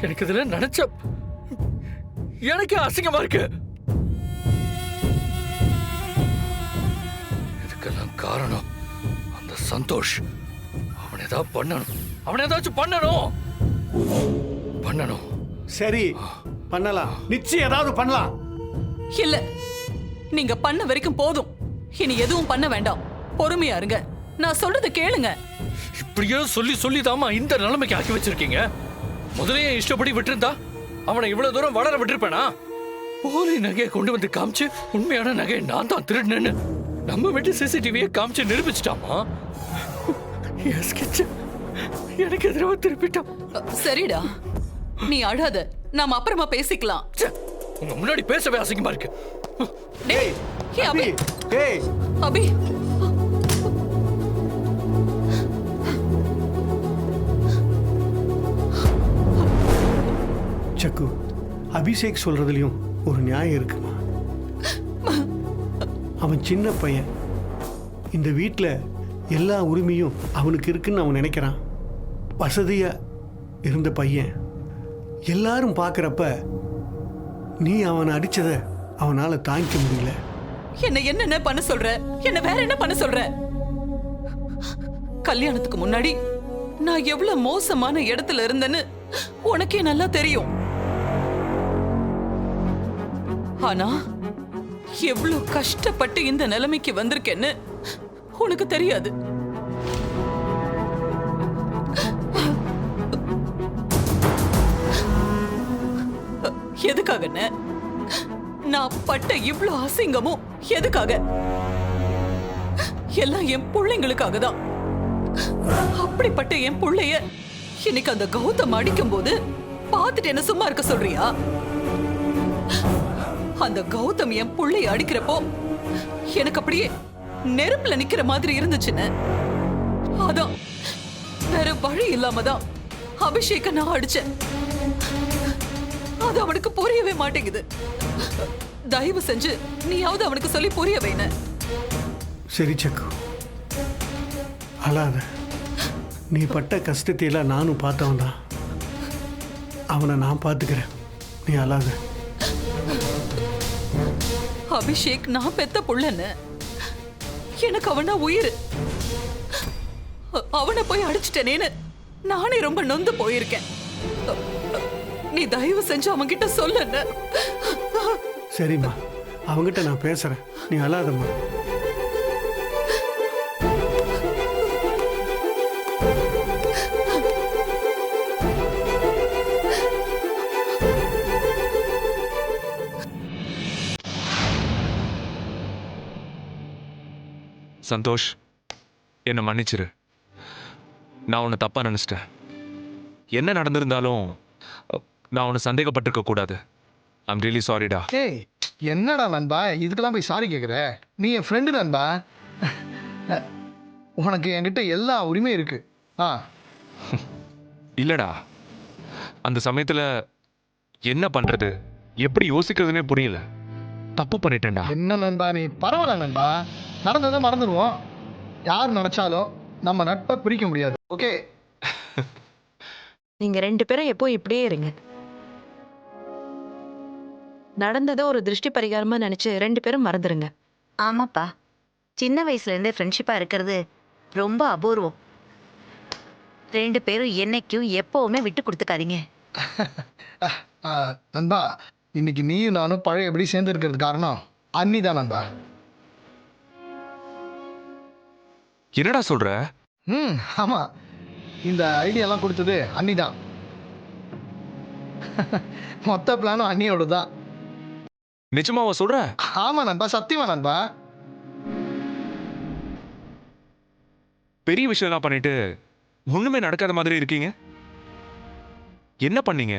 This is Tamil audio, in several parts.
எனக்கு இதுல நினைச்ச எனக்கு அசிங்கமா இருக்கு. இதுக்கெல்லாம் காரணம் அந்த சந்தோஷ். அவன் ஏதாவது பண்ணணும், அவன் ஏதாச்சும் பண்ணணும். சரி பண்ணலாம், நிச்சயம் ஏதாவது பண்ணலாம். இல்ல, நீங்க பண்ண வரைக்கும் போதும். இனி எதுவும் பண்ண வேண்டாம். பொறுமையா இருங்க, நான் சொல்றத கேளுங்க. இப்படியே சொல்லி தாமா இந்த நிலைமைக்கு ஆக்கி வச்சிருக்கீங்க. முதலையே இஷ்டப்படி விட்டுருந்தா அவனை இவ்வளவு தூரம் வளர விட்டுருப்பேனா? போலி நகையை கொண்டு வந்து காமிச்சு உண்மையான நகையை நான் தான் திருடுனேன்னு நம்ம வீட்டு சிசிடிவியை காமிச்சு நிரூபிச்சிட்டாமா. எனக்கு எதிராக திருப்பிட்டான். சரிடா, நீ அழாத, நாம அப்புறமா பேசிக்கலாம். உங்க முன்னாடி பேசவே அசிங்கமா இருக்கு. டேய், அபி, டேய் அபி, சக்கு, அபிஷேக் சொல்றதுலயும் ஒரு நியாயம் இருக்குமா? அவன் சின்ன பையன், இந்த வீட்டில் எல்லா உரிமையும் அவனுக்கு இருக்குன்னு அவன் நினைக்கிறான். வசதியா இருந்த பையன், எல்லாரும் பார்க்குறப்ப நீ அவனை அடிச்சத அவனால தாங்கிக்க முடியல. என்ன பண்ண சொல்ற? என்ன வேற என்ன பண்ண சொல்ற? கல்யாணத்துக்கு முன்னாடி நான் எவ்வளவு மோசமான இடத்துல இருந்தேன்னு உனக்கே நல்லா தெரியும். ஆனா எவ்வளவு கஷ்டப்பட்டு இந்த நிலைமைக்கு வந்திருக்கேன்னு உனக்கு தெரியாது. எதுக்காக நான் பட்ட இவ்வளவு அசிங்கமும் எதுக்காக? எல்லாம் என் பிள்ளைங்களுக்காக தான். அப்படிப்பட்ட என் பிள்ளைய இன்னைக்கு அந்த கௌதம் அடிக்கும் போது பார்த்துட்டு என்ன சும்மா இருக்க சொல்றியா? அந்த கௌதம் என் பிள்ளைய அடிக்கிறப்போ எனக்கு அப்படியே நெருப்புல நிக்கிற மாதிரி இருந்துச்சுன்னு. அதான் வேற வழி இல்லாம தான் அபிஷேக நான் அடிச்சேன். அது அவனுக்கு புரியவே மாட்டேங்குது. தயவு செஞ்சு நீயாவது அவனுக்கு சொல்லி புரிய வைன. சரி சக்கு, அழாத. நீ பட்ட கஷ்டத்தை எல்லாம் நானும் பார்த்தவன் தான். அவனை நான் பார்த்துக்கிறேன், நீ அழாத. அபிஷேக் நான் பெத்த புள்ளன்னு, எனக்கு அவனா உயிர். அவனை போய் அடிச்சிட்டேனேன்னு நானே ரொம்ப நொந்து போயிருக்கேன். நீ தயவு செஞ்சு அவன்கிட்ட சொல்லுன்னு. சரிம்மா, அவங்கிட்ட நான் பேசுறேன், நீ அழாதம்மா. சந்தோஷ், என்னை மன்னிச்சிரு. நான் உன்னை தப்பா நினைச்சிட்டேன். என்ன நடந்திருந்தாலும் நான் உன்னை சந்தேகப்பட்டிருக்க கூடாது. ஐம் ரியலி சாரிடா. ஏய், என்னடா நண்பா இதுக்கெல்லாம் போய் சாரி கேட்குற? நீ என் ஃப்ரெண்டு நண்பா. உனக்கு என்கிட்ட எல்லா உரிமையும் இருக்கு. இல்லடா, அந்த சமயத்துல என்ன பண்றது, எப்படி யோசிக்கிறதுனே புரியல. தப்பு பண்ணிட்டேன்டா. என்ன நண்பா நீ? பரவாயில்ல நண்பா, நடந்ததை மறந்துடுவோம். யார் நினைச்சாலும் நம்ம நட்பை பிரிக்க முடியாது. ஓகே, நீங்க 2 பேரும் எப்போ இப்படியே இருங்க. நடந்ததை ஒரு திருஷ்டி பரிகாரமா நினைச்சு 2 பேரும் மறந்துருங்க. ஆமாப்பா, சின்ன வயசுல இருந்தே ஃப்ரெண்ட்ஷிப்பா இருக்கிறது ரொம்ப அபூர்வம். 2 பேரும் என்னைக்கும் எப்பவுமே விட்டு கொடுத்துக்காதீங்க. நண்பா, இன்னைக்கு நீயும் நானும் பழைய எப்படி சேர்ந்து இருக்கிறது காரணம் அண்ணி தான் நண்பா. என்னடா சொல்ற? ஆமா, இந்த ஐடியாலாம் கொடுத்தது அண்ணி தான். மொத்த பிளானும் அண்ணியோட தான். நிஜமாவா சொல்ற? ஆமா நண்பா, சத்தியமா நண்பா. பெரிய விஷயம் எல்லாம் பண்ணிட்டு ஒண்ணுமே நடக்காத மாதிரி இருக்கீங்க. என்ன பண்ணீங்க?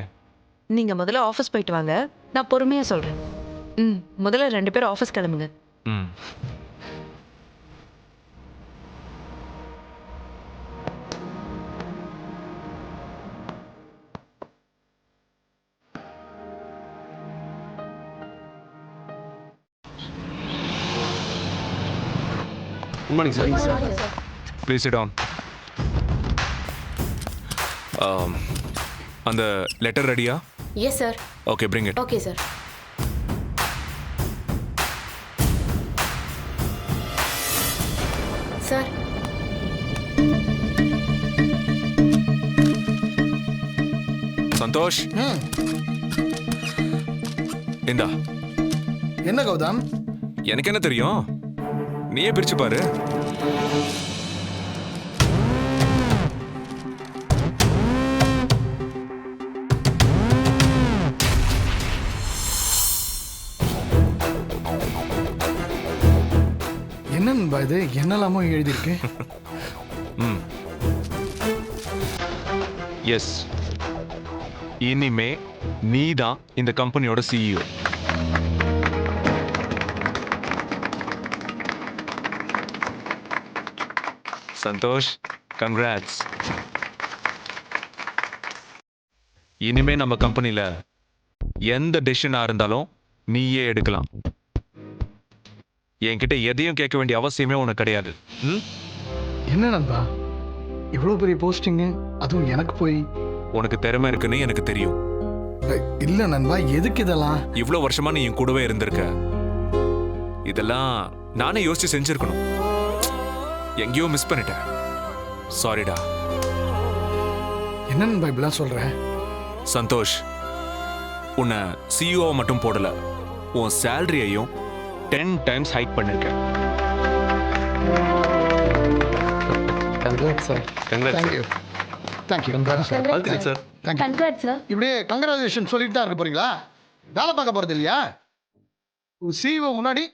நீங்க முதல்ல ஆஃபீஸ் போயிட்டு வாங்க, நான் பொறுமையா சொல்றேன். முதல்ல 2 பேரும் ஆஃபீஸ் கிளம்புங்க. Good morning, sir. Please sit down. அந்த லெட்டர் ரெடியா? Yes sir. Okay, bring it. Okay sir. Sir, Santhosh, இந்தா. என்ன கௌதம்? எனக்கு என்ன தெரியும், நீயே பிரிச்சு பாரு. என்ன நண்பா இது? என்னெல்லாமோ எழுதியிருக்கு. எஸ், இனிமே நீ தான் இந்த கம்பெனியோட சிஇஓ. சந்தோஷ், கங்க்ராட்ஸ். இனிமே நம்ம கம்பெனில எந்த டெசிஷனா இருந்தாலும் நீயே எடுக்கலாம். என்கிட்ட எதையும் கேட்க வேண்டிய அவசியமே உனக்கு கிடையாது. என்ன நண்பா இவ்வளோ பெரிய போஸ்டிங்கு, அதுவும் எனக்கு போய்? உனக்கு திறமை இருக்குன்னு எனக்கு தெரியும். இல்ல நண்பா, எதுக்கு இதெல்லாம்? இவ்வளவு வருஷமா நீ என் கூடவே இருந்திருக்க. இதெல்லாம் நானே யோசிச்சு செஞ்சிருக்கணும். எங்கேயோ மிஸ் பண்ணிட்டேன். சாரிடா. என்ன நண்பா இப்படிலாம் சொல்ற? சந்தோஷ், உன்னை சிஇஓ மட்டும் போடல, உன் சேலரியையும் 10 times ஹைக் பண்ணிருக்கேன். Congrats sir. Congrats. Thank you. Thank you. Congrats sir. வாழ்த்துக்கள் சார். தேங்க்யூ. Congrats sir. இப்படியே கங்க்ராச்சுலேஷன் சொல்லிட்டு தான் இருக்க போறீங்களா? வேலை பார்க்க போறது இல்லையா? சிஇஓ முன்னாடி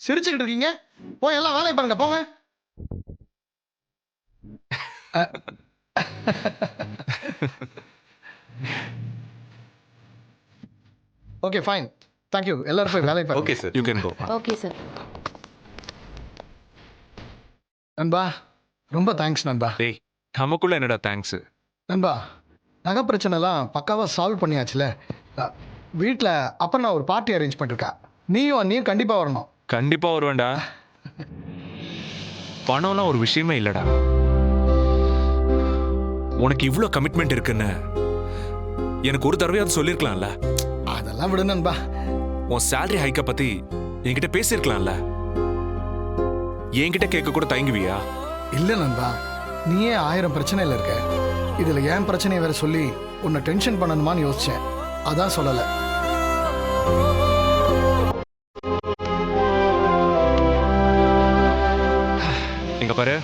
சிரிச்சுக்கிட்டு இருக்கீங்க. போய் எல்லாம் வேலையை பாருங்க, போங்க. Okay, fine. தேங்க்யூ. எல்லாரும் போய் வேலையை பாருங்க. Okay sir, you can go. Okay sir. நண்பா ரொம்ப தேங்க்ஸ் நண்பா. டேய், நமக்குள்ள என்னடா தேங்க்ஸ்? நண்பா, நகை பிரச்சனைலாம் பக்காவாக சால்வ் பண்ணியாச்சுல. வீட்டில் அப்போ நான் ஒரு பார்ட்டி அரேஞ்ச் பண்ணிருக்கா. நீயும் கண்டிப்பாக வரணும். கண்டிப்பா வருவேன்டா. பணம்லாம் ஒரு விஷயமே இல்லடா. உனக்கு இவ்ளோ கமிட்மெண்ட் இருக்குன்னு எனக்கு ஒரு தடவையாவது சொல்லிருக்கலாம்ல. அதெல்லாம் விடு நண்பா. உன் சேலரி ஹைக்க பத்தி என்கிட்ட பேசியிருக்கலாம்ல. என்கிட்ட கேட்க கூட தயங்குவியா? இல்லை நண்பா, நீயே 1000 பிரச்சனையில் இருக்க. இதில் ஏன் பிரச்சனையை வேற சொல்லி உன்னை டென்ஷன் பண்ணணுமான்னு யோசிச்சேன். அதான் சொல்லலை. இங்க பாரு,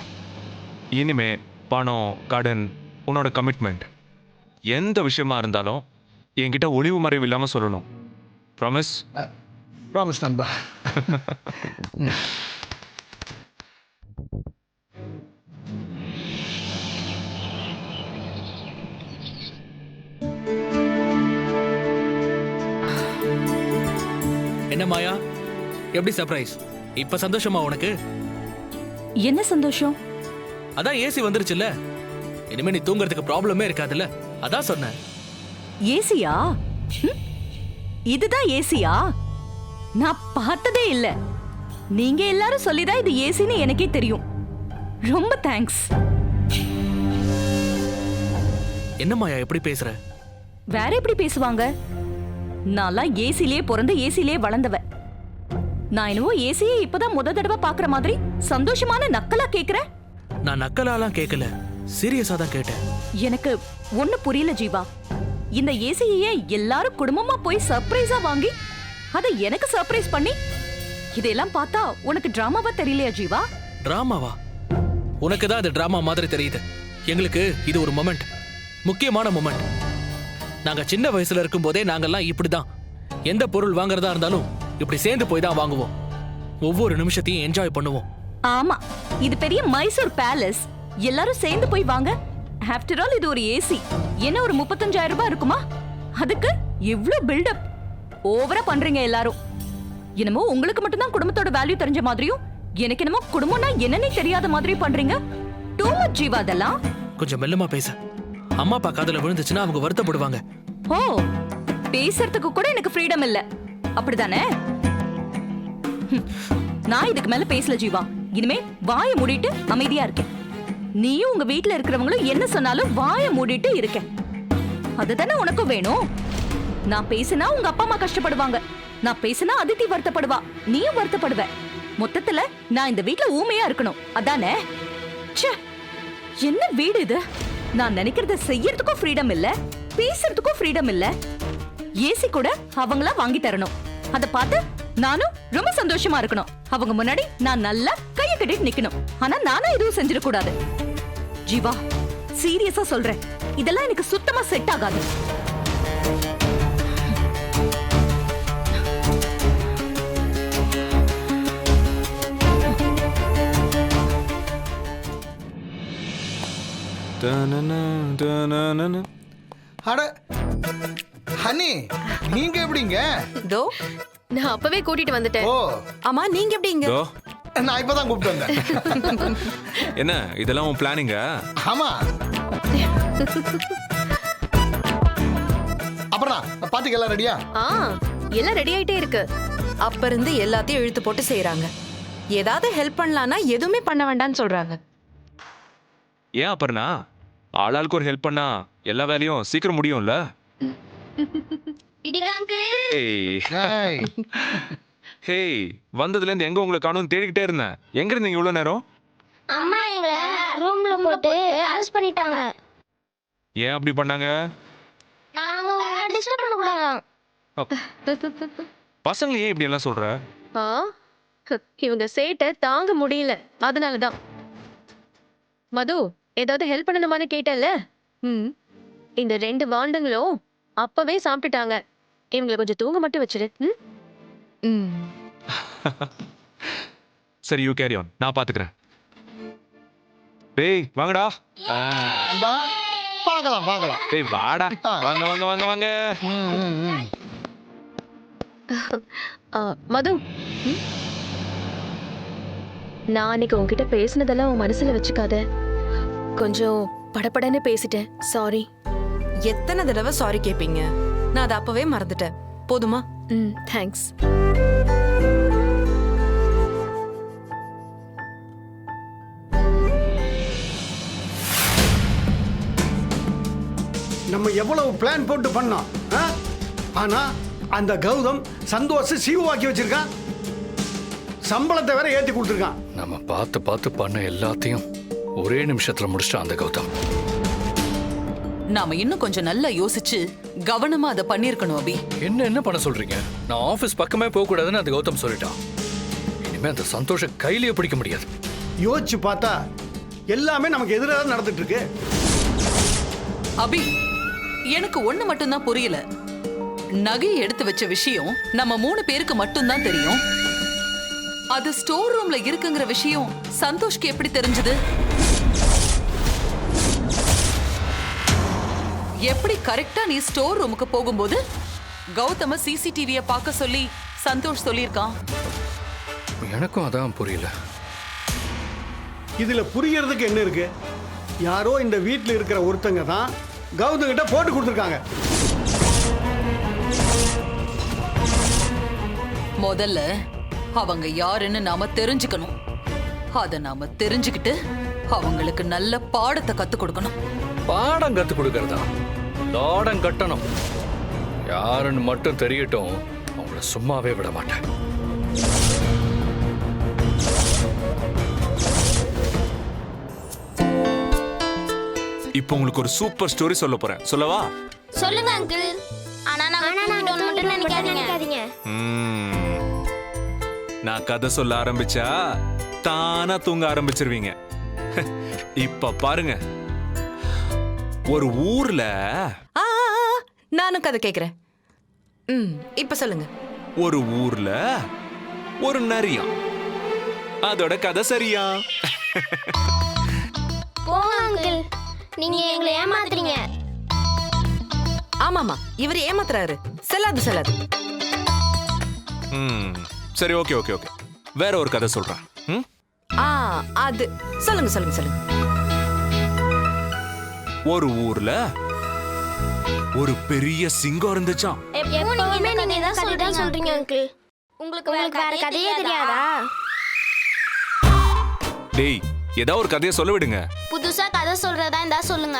இனிமே பணம், கடன், உன்னோட கமிட்மெண்ட் எந்த விஷயமா இருந்தாலும் என்கிட்ட ஒளிவு மறைவு இல்லாம சொல்லணும். ப்ராமிஸ்? ப்ராமிஸ் நண்பா. என்ன மாயா, எப்படி சர்ப்ரைஸ்? இப்ப சந்தோஷமா உனக்கு? என்ன சந்தோஷம்? அதான் ஏசி வந்துருச்சுல்ல, இனிமே நீ தூங்குறதுக்கு ப்ராப்ளமே இருக்காதுல்ல, அதான் சொன்னேன். ஏசியா? இதுதான் ஏசியா? நான் பார்த்ததே இல்ல. நீங்க எல்லாரும் சொல்லிதான் இது ஏசின்னு எனக்கே தெரியும். ரொம்ப தேங்க்ஸ். என்ன மாயா எப்படி பேசுற? வேற எப்படி பேசுவாங்க? நான்லாம் ஏசிலேயே பிறந்து ஏசிலேயே வளர்ந்தவ. நான் என்னவோ ஏசியே இப்பதான் முத தடவை பாக்குற மாதிரி சந்தோஷமான நக்கலா கேக்குறேன். நான் நக்கலாலாம் கேட்கல, சீரியஸா தான் கேட்டேன். எனக்கு ஒண்ணு புரியல ஜீவா. இந்த ஏசியை எல்லாரும் குடும்பமா போய் சர்ப்ரைஸா வாங்கி அதை எனக்கு சர்ப்ரைஸ் பண்ணி இதெல்லாம் பார்த்தா உனக்கு டிராமாவா தெரியலையா ஜீவா? டிராமாவா? உனக்கு தான் அது டிராமா மாதிரி தெரியுது. எங்களுக்கு இது ஒரு மொமெண்ட், முக்கியமான மொமெண்ட். நாங்க சின்ன வயசுல இருக்கும் போதே நாங்கெல்லாம் இப்படிதான். எந்த பொருள் வாங்குறதா இருந்தாலும் இப்படி சேர்ந்து போய் தான் வாங்குவோம். ஒவ்வொரு நிமிஷத்தையும் என்ஜாய் பண்ணுவோம். ஆமா, இது பெரிய மைசூர் பேலஸ். எல்லாரும் சேர்ந்து போய் வாங்க. ஆஃப்டர் ஆல் இது ஒரு ஏசி. என்ன ஒரு 35,000 ரூபாய் இருக்குமா? அதுக்கு இவ்ளோ பில்டப் ஓவரா பண்றீங்க எல்லாரும். என்னமோ உங்களுக்கு மட்டும்தான் குடும்பத்தோட வேல்யூ தெரிஞ்ச மாதிரியும் எனக்கு என்னமோ குடும்பம்னா என்னன்னே தெரியாத மாதிரி பண்றீங்க. டூ மச் ஜீவா அதெல்லாம். கொஞ்சம் மெல்லமா பேச. அம்மா அப்பா காதுல விழுந்துச்சுன்னா அவங்க வருத்தப்படுவாங்க. ஓ, பேசுறதுக்கு கூட எனக்கு ஃப்ரீடம் இல்ல, அப்படிதானே? நான் இதுக்கு மேல பேசல ஜீவா. இனிமே வாயை மூடிட்டு அமைதியா இருக்கேன். நீயும் உங்க வீட்டுல இருக்கிறவங்களும் என்ன சொன்னாலும் வாயை மூடிட்டு இருக்கேன். அதுதானே உனக்கும் வேணும். நான் பேசினா உங்க அப்பா அம்மா கஷ்டப்படுவாங்க, நான் பேசினா அதித்தி வருத்தப்படுவா, நீயும் வருத்தப்படுவ. மொத்தத்துல நான் இந்த வீட்ல ஊமையா இருக்கணும், அதானே? ச்சே, என்ன வீடு இது? நான் நினைக்கிறத செய்யறதுக்கும் ஃப்ரீடம் இல்ல, பேசுறதுக்கும் ஃப்ரீடம் இல்ல. ஏசி கூட அவங்களா வாங்கி தரணும், அத பார்த்து நானும் ரொம்ப சந்தோஷமா இருக்கணும். அவங்க முன்னாடி நான் நல்லா கைய கட்டிட்டு நிக்கணும். ஆனா நானும் எதுவும் செஞ்சிட கூடாது. ஜீவா, சீரியஸா சொல்றேன், இதெல்லாம் எனக்கு சுத்தமா செட் ஆகாது. அட ஹனி, நீங்க எப்படிங்க? தோ நான் அப்பவே கூட்டிட்டு வந்துட்டேன். ஓ, ஆமா நீங்க எப்படிங்க? இதோ, நான் இப்பதான் கூப்பிட்டு வந்தேன். என்ன இதெல்லாம் உன் பிளானிங்க? ஆமா. அப்புறம் பாத்துக்க எல்லாம் ரெடியா? ஆ எல்லாம் ரெடி ஆயிட்டே இருக்கு. அப்ப இருந்து எல்லாத்தையும் இழுத்து போட்டு செய்யறாங்க. ஏதாவது ஹெல்ப் பண்ணலாம்னா எதுவுமே பண்ண வேண்டாம்னு சொல்றாங்க. ஏன் அப்புறம்னா ஆளாளுக்கு ஒரு ஹெல்ப் பண்ணா எல்லா வேலையும் சீக்கிரம் முடியும்ல? ஏய், ஏய், ஹேய், வந்ததுல இருந்து எங்க உங்களை காணோம்னு தேடிக்கிட்டே இருந்தேன். எங்க இருந்தீங்க இவ்வளவு நேரம்? அம்மா எங்களை ரூம்ல போட்டு அரெஸ்ட் பண்ணிட்டாங்க. ஏன் அப்படி பண்ணாங்க? நாங்க டிஸ்டர்ப் பண்ண கூடாதாம். பசங்க ஏன் இப்படி எல்லாம் சொல்ற? ஆ இவங்க சேட்டை தாங்க முடியல, அதனாலதான். மது, ஏதாவது ஹெல்ப் பண்ணணுமான்னு கேட்டல. இந்த 2 வாண்டங்களும் அப்பவே சாப்பிட்டுட்டாங்க. இவங்களை கொஞ்சம் தூங்க மட்டும் வச்சிரு. சரி, யூ கேரி ஆன், நான் பாத்துக்கிறேன். டேய் வாங்கடா. இந்தா, பார்க்கலாம் பார்க்கலாம். டேய் வாடா. வாங்க வாங்க வாங்க வாங்க. மது, நான் அன்னைக்கு உன்கிட்ட பேசினதெல்லாம் உன் மனசுல வச்சுக்காத. கொஞ்சம் படபடன்னு பேசிட்டேன், சாரி. எத்தனை தடவை சாரி கேப்பீங்க? நான் அதை அப்பவே மறந்துட்டேன், போதுமா? தேங்க்ஸ். நம்ம எவ்வளவு பிளான் போட்டு பண்ணோம், ஆனா அந்த கௌதம் சந்தோஷ சீவாக்கி வச்சிருக்கான். சம்பளத்தை வேற ஏத்தி கொடுத்துருக்கான். நம்ம பார்த்து பார்த்து பண்ண எல்லாத்தையும் ஒரே நிமிஷத்துல முடிச்சிட்டான் அந்த கௌதம். நாம இன்னும் கொஞ்சம் நல்லா யோசிச்சு கவனமா அதை பண்ணிருக்கணும். அபி, என்ன பண்ண சொல்றீங்க? நான் ஆபீஸ் பக்கமே போக கூடாதுன்னு அந்த கௌதம் சொல்லிட்டான். இனிமே அந்த சந்தோஷ கையிலேயே பிடிக்க முடியாது. யோசிச்சு பார்த்தா எல்லாமே நமக்கு எதிராக நடந்துட்டு இருக்கு. அபி, எனக்கு ஒண்ணு மட்டும்தான் புரியல. நகையை எடுத்து வச்ச விஷயம் நம்ம 3 பேருக்கு மட்டும்தான் தெரியும். அது ஸ்டோர் ரூம்ல இருக்குங்கிற விஷயம் சந்தோஷ்க்கு எப்படி தெரிஞ்சது? எப்படி கரெக்டா நீ ஸ்டோர் ரூமுக்கு போகும்போது கௌதம சிசிடிவியை பார்க்க சொல்லி சந்தோஷ் சொல்லியிருக்கான்? எனக்கும் அதான் புரியல. இதுல புரியறதுக்கு என்ன இருக்கு? யாரோ இந்த வீட்டில் இருக்கிற ஒருத்தங்க தான் கௌதம் கிட்ட போட்டு கொடுத்துருக்காங்க. முதல்ல அவங்க யாருன்னு நாம தெரிஞ்சுக்கணும். அத நாம தெரிஞ்சுக்கிட்டு அவங்களுக்கு நல்ல பாடத்தை கத்து கொடுக்கணும். பாடம் கத்து கொடுக்கறதா? லாடம் கட்டணும். யாருன்னு மட்டும் தெரியட்டும், அவங்கள சும்மாவே விட மாட்டேன். இப்போ உங்களுக்கு ஒரு சூப்பர் ஸ்டோரி சொல்ல போறேன், சொல்லவா? சொல்லுங்க அங்கிள். ஆனா நாங்க மட்டும் நினைக்காதீங்க. நான் கதை சொல்ல ஆரம்பிச்சா தானா தூங்க ஆரம்பிச்சிருவீங்க. இப்ப பாருங்க, ஒரு ஊர்ல நானும் கதை கேக்குறேன். இப்ப சொல்லுங்க. ஒரு ஊர்ல ஒரு நரியா, அதோட கதை சரியா? போங்க அங்கிள், நீங்க எங்களை ஏமாத்துறீங்க. ஆமாமா, இவர் ஏமாத்துறாரு. செல்லாது செல்லாது. சரி, ஓகே ஓகே ஓகே, வேற ஒரு கதை சொல்றேன். அது சொல்லுங்க சொல்லுங்க சொல்லுங்க. ஒரு ஊர்ல ஒரு பெரிய சிங்கம் இருந்துச்சாம். எப்பவுமே நீங்க இதான் சொல்றீங்க அங்கிள். உங்களுக்கு வேற கதையே தெரியாதா? டேய், ஏதாவது ஒரு கதையை சொல்ல விடுங்க. புதுசா கதை சொல்றதா இருந்தா சொல்லுங்க.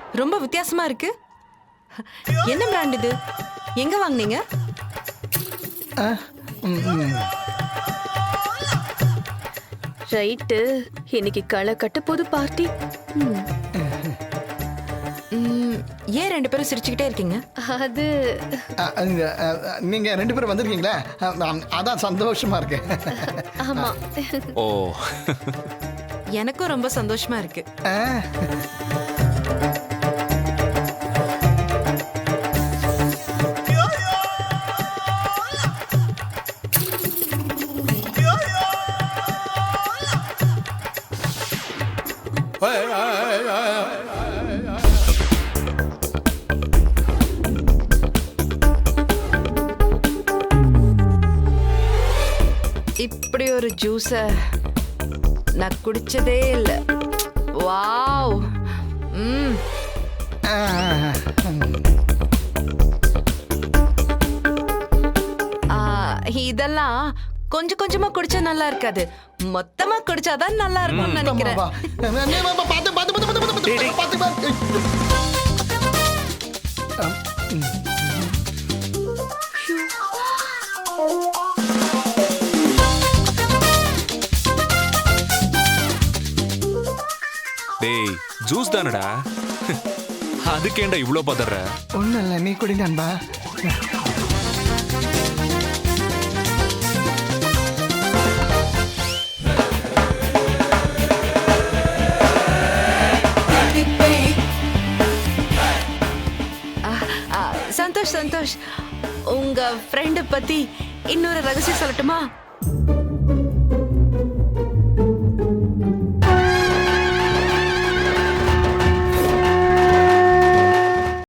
ரொம்ப வித்தியாசமா இருக்கு. என்ன பிராண்ட் இது? எங்க வாங்குனீங்க? ரைட்டு, இன்னைக்கு களை கட்ட போது பார்ட்டி. ஏன் 2 பேரும் சிரிச்சுக்கிட்டே இருக்கீங்க? அது நீங்க 2 பேரும் வந்திருக்கீங்களா, அதான் சந்தோஷமா இருக்கு. ஆமா. ஓ எனக்கும் ரொம்ப சந்தோஷமா இருக்கு. இப்படி ஒரு ஜூஸ நான் குடிச்சதே இல்லை. வாவ். இதெல்லாம் கொஞ்சம் கொஞ்சமா குடிச்சா நல்லா இருக்காது, மொத்தமா குடிச்சாதான் நல்லா இருக்கும்னு நினைக்கிறேன். டேய் ஜூஸ் தானடா, அதுக்கேண்டா இவ்ளோ பதற? ஒண்ணும் இல்ல, நீ குடி நண்பா. சந்தோஷ், உங்க ஃப்ரெண்ட் பத்தி இன்னொரு ரகசியம் சொல்லட்டுமா?